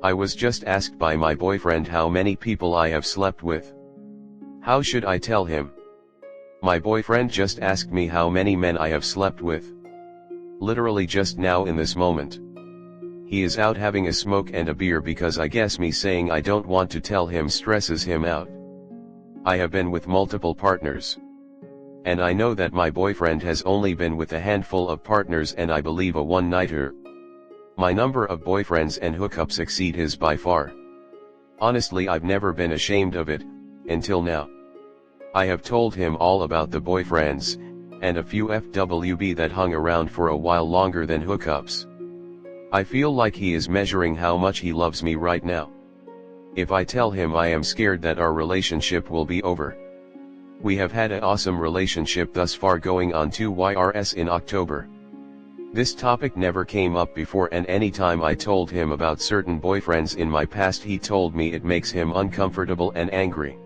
I was just asked by my boyfriend how many people I have slept with. How should I tell him? My boyfriend just asked me how many men I have slept with. Literally just now in this moment. He is out having a smoke and a beer because I guess me saying I don't want to tell him stresses him out. I have been with multiple partners. And I know that my boyfriend has only been with a handful of partners and I believe a one-nighter. My number of boyfriends and hookups exceed his by far. Honestly, I've never been ashamed of it, until now. I have told him all about the boyfriends, and a few FWB that hung around for a while longer than hookups. I feel like he is measuring how much he loves me right now. If I tell him, I am scared that our relationship will be over. We have had an awesome relationship thus far, going on 2 years in October. This topic never came up before, and anytime I told him about certain boyfriends in my past, he told me it makes him uncomfortable and angry.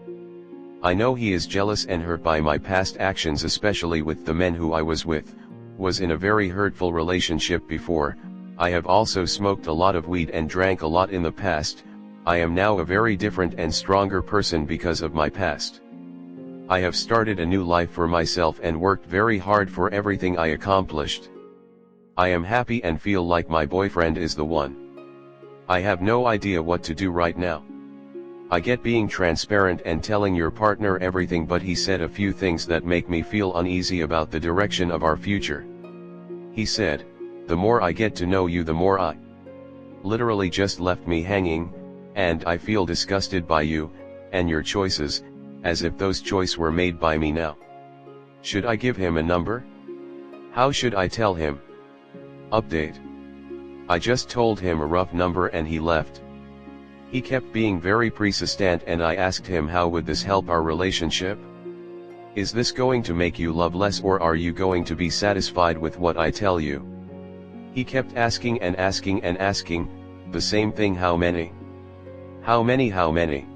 I know he is jealous and hurt by my past actions, especially with the men who I was with, was in a very hurtful relationship before. I have also smoked a lot of weed and drank a lot in the past. I am now a very different and stronger person because of my past. I have started a new life for myself and worked very hard for everything I accomplished. I am happy and feel like my boyfriend is the one. I have no idea what to do right now. I get being transparent and telling your partner everything, but he said a few things that make me feel uneasy about the direction of our future. He said, "The more I get to know you, the more I..." Literally just left me hanging, and I feel disgusted by you, and your choices, as if those choices were made by me now. Should I give him a number? How should I tell him? Update. I just told him a rough number and he left. He kept being very persistent and I asked him, how would this help our relationship? Is this going to make you love less, or are you going to be satisfied with what I tell you? He kept asking and asking and asking, the same thing, how many? How many? How many?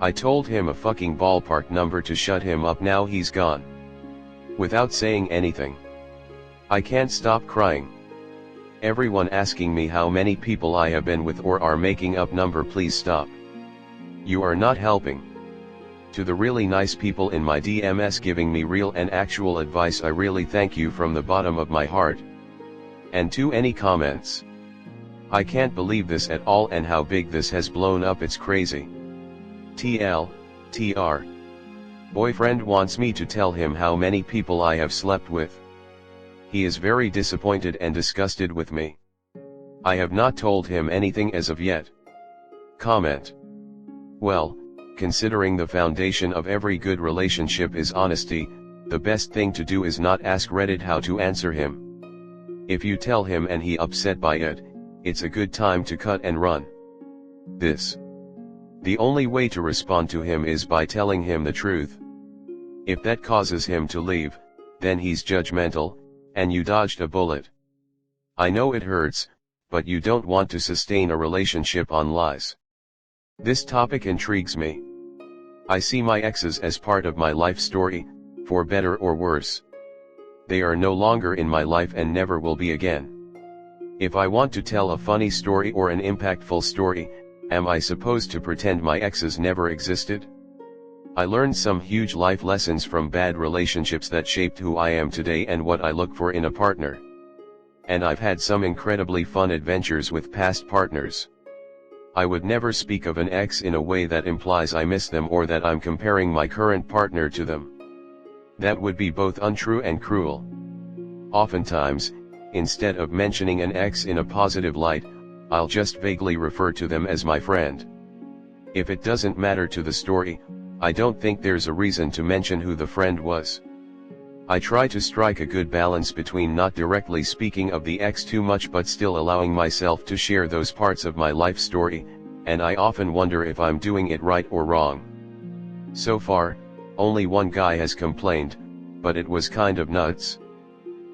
I told him a fucking ballpark number to shut him up. Now he's gone. Without saying anything. I can't stop crying. Everyone asking me how many people I have been with or are making up number. Please stop. You are not helping. To the really nice people in my DMs giving me real and actual advice, I really thank you from the bottom of my heart. And to any comments. I can't believe this at all, and how big this has blown up, it's crazy. TR. Boyfriend wants me to tell him how many people I have slept with. He is very disappointed and disgusted with me. I have not told him anything as of yet. Comment. Well, considering the foundation of every good relationship is honesty, the best thing to do is not ask Reddit how to answer him. If you tell him and he upset by it, it's a good time to cut and run. The only way to respond to him is by telling him the truth. If that causes him to leave, then he's judgmental, and you dodged a bullet. I know it hurts, but you don't want to sustain a relationship on lies. This topic intrigues me. I see my exes as part of my life story, for better or worse. They are no longer in my life and never will be again. If I want to tell a funny story or an impactful story, am I supposed to pretend my exes never existed? I learned some huge life lessons from bad relationships that shaped who I am today and what I look for in a partner. And I've had some incredibly fun adventures with past partners. I would never speak of an ex in a way that implies I miss them or that I'm comparing my current partner to them. That would be both untrue and cruel. Oftentimes, instead of mentioning an ex in a positive light, I'll just vaguely refer to them as my friend. If it doesn't matter to the story, I don't think there's a reason to mention who the friend was. I try to strike a good balance between not directly speaking of the ex too much but still allowing myself to share those parts of my life story, and I often wonder if I'm doing it right or wrong. So far, only one guy has complained, but it was kind of nuts.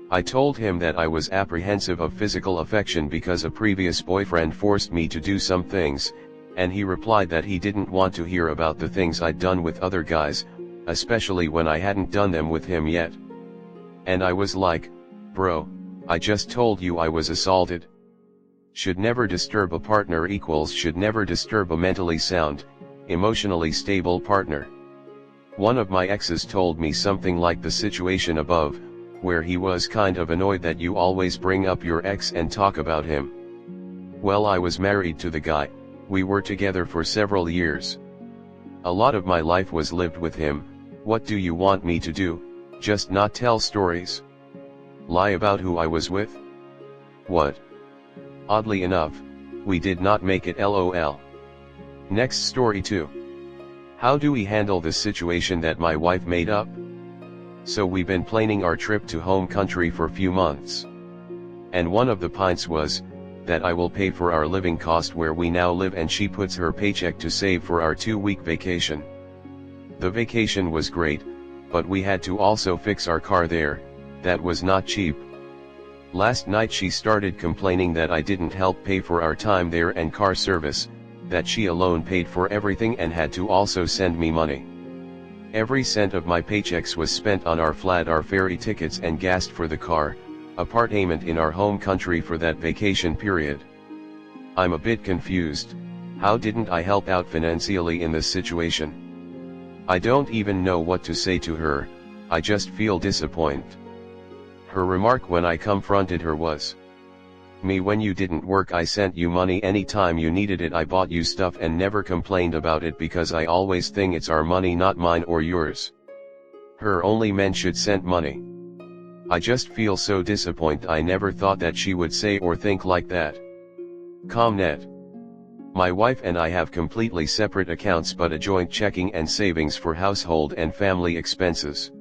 I told him that I was apprehensive of physical affection because a previous boyfriend forced me to do some things, and he replied that he didn't want to hear about the things I'd done with other guys, especially when I hadn't done them with him yet. And I was like, bro, I just told you I was assaulted. Should never disturb a partner equals should never disturb a mentally sound, emotionally stable partner. One of my exes told me something like the situation above, where he was kind of annoyed that you always bring up your ex and talk about him. Well, I was married to the guy, we were together for several years. A lot of my life was lived with him. What do you want me to do, just not tell stories? Lie about who I was with? What? Oddly enough, we did not make it LOL. Next story 2. How do we handle this situation that my wife made up? So we've been planning our trip to home country for few months. And one of the points was, that I will pay for our living cost where we now live and she puts her paycheck to save for our 2-week vacation. The vacation was great, but we had to also fix our car there, that was not cheap. Last night she started complaining that I didn't help pay for our time there and car service, that she alone paid for everything and had to also send me money. Every cent of my paychecks was spent on our flat, our ferry tickets and gas for the car, apartment in our home country for that vacation period. I'm a bit confused. How didn't I help out financially in this situation? I don't even know what to say to her, I just feel disappointed. Her remark when I confronted her was, "Me, when you didn't work I sent you money anytime you needed it, I bought you stuff and never complained about it because I always think it's our money, not mine or yours. Her, only men should send money." I just feel so disappointed. I never thought that she would say or think like that. Comnet. My wife and I have completely separate accounts but a joint checking and savings for household and family expenses.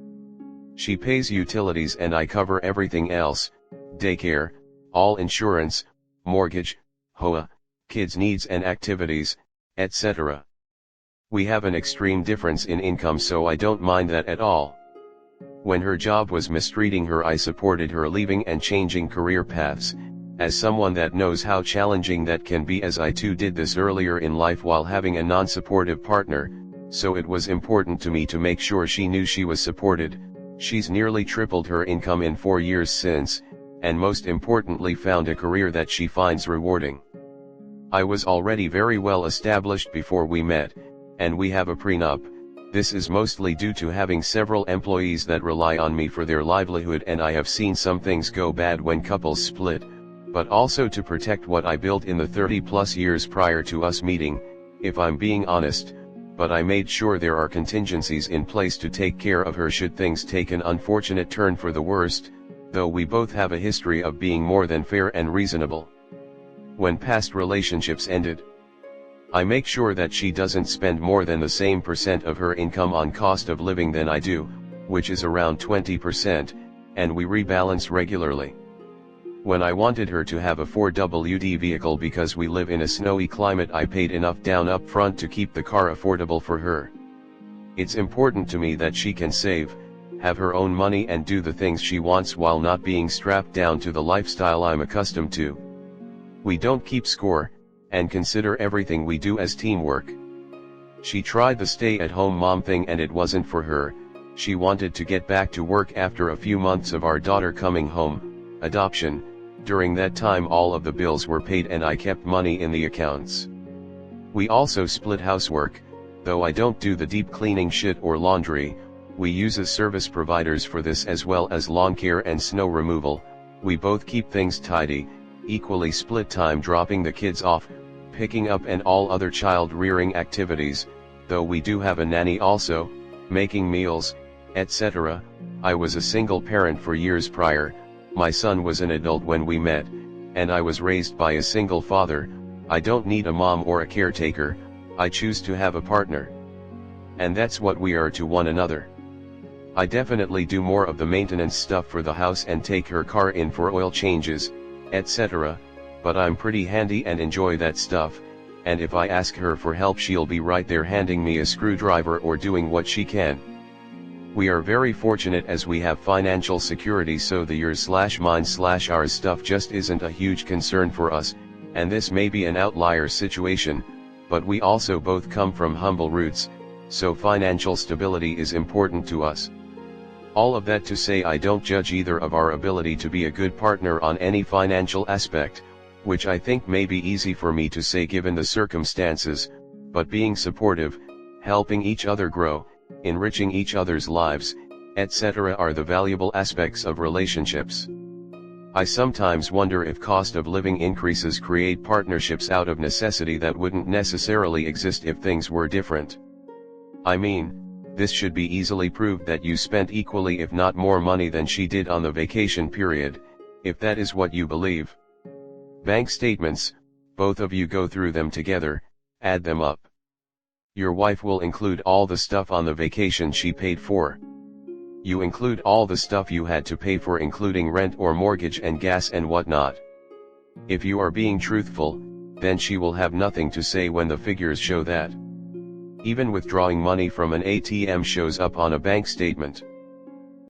She pays utilities and I cover everything else, daycare, all insurance, mortgage, HOA, kids' needs and activities, etc. We have an extreme difference in income, so I don't mind that at all. When her job was mistreating her, I supported her leaving and changing career paths, as someone that knows how challenging that can be, as I too did this earlier in life while having a non-supportive partner, so it was important to me to make sure she knew she was supported. She's nearly tripled her income in 4 years since, and most importantly found a career that she finds rewarding. I was already very well established before we met, and we have a prenup. This is mostly due to having several employees that rely on me for their livelihood, and I have seen some things go bad when couples split, but also to protect what I built in the 30+ years prior to us meeting, if I'm being honest, but I made sure there are contingencies in place to take care of her should things take an unfortunate turn for the worst, though we both have a history of being more than fair and reasonable. When past relationships ended, I make sure that she doesn't spend more than the same percent of her income on cost of living than I do, which is around 20%, and we rebalance regularly. When I wanted her to have a 4WD vehicle because we live in a snowy climate, I paid enough down up front to keep the car affordable for her. It's important to me that she can save, have her own money and do the things she wants while not being strapped down to the lifestyle I'm accustomed to. We don't keep score, and consider everything we do as teamwork. She tried the stay-at-home mom thing and it wasn't for her. She wanted to get back to work after a few months of our daughter coming home, adoption. During that time all of the bills were paid and I kept money in the accounts. We also split housework, though I don't do the deep cleaning shit or laundry. We use service providers for this as well as lawn care and snow removal. We both keep things tidy, equally split time dropping the kids off, picking up and all other child rearing activities, though we do have a nanny also, making meals, etc. I was a single parent for years prior. My son was an adult when we met, and I was raised by a single father. I don't need a mom or a caretaker, I choose to have a partner. And that's what we are to one another. I definitely do more of the maintenance stuff for the house and take her car in for oil changes, etc., but I'm pretty handy and enjoy that stuff, and if I ask her for help she'll be right there handing me a screwdriver or doing what she can. We are very fortunate as we have financial security, so the yours/mine/ours stuff just isn't a huge concern for us, and this may be an outlier situation, but we also both come from humble roots, so financial stability is important to us. All of that to say, I don't judge either of our ability to be a good partner on any financial aspect. which I think may be easy for me to say given the circumstances, but being supportive, helping each other grow, enriching each other's lives, etc. are the valuable aspects of relationships. I sometimes wonder if cost of living increases create partnerships out of necessity that wouldn't necessarily exist if things were different. I mean, this should be easily proved that you spent equally if not more money than she did on the vacation period, if that is what you believe. Bank statements, both of you go through them together, add them up. Your wife will include all the stuff on the vacation she paid for. You include all the stuff you had to pay for, including rent or mortgage and gas and whatnot. If you are being truthful, then she will have nothing to say when the figures show that. Even withdrawing money from an ATM shows up on a bank statement.